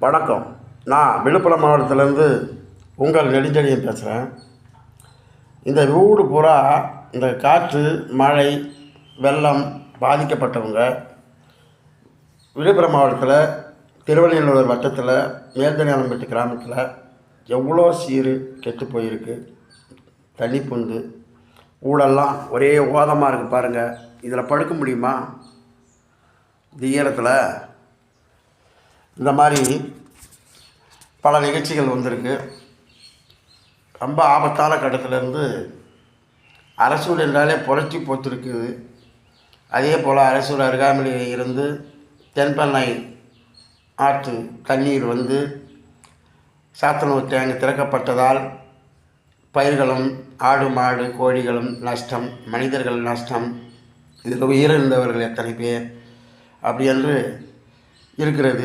வணக்கம். நான் விழுப்புரம் மாவட்டத்திலேருந்து உங்கள் நெடுஞ்செழியன் பேசுகிறேன். இந்த ஊடு பூரா இந்த காற்று, மழை, வெள்ளம் பாதிக்கப்பட்டவங்க விழுப்புரம் மாவட்டத்தில் திருவள்ளியனூர் வட்டத்தில் மேல்தனியாளம்பட்டி கிராமத்தில் எவ்வளோ சீர் கெட்டு போயிருக்கு. தண்ணி புந்து ஊடெல்லாம் ஒரே ஓதமாக இருக்குது பாருங்கள். இதில் படுக்க முடியுமா? இந்த ஈரத்தில் இந்த மாதிரி பல நிகழ்ச்சிகள் வந்திருக்கு. ரொம்ப ஆபத்தான கட்டத்திலேருந்து அரசூர் என்றாலே புரட்சி போத்திருக்குது. அதே போல் அரசூர் அருகாமையில் இருந்து தென்பெண்ணை ஆற்று தண்ணீர் வந்து சாத்தனூர் டேங்க் திறக்கப்பட்டதால் பயிர்களும் ஆடு மாடு கோழிகளும் நஷ்டம், மனிதர்கள் நஷ்டம். இதில் உயிரிழந்தவர்கள் எத்தனை பேர் அப்படி என்று இருக்கிறது.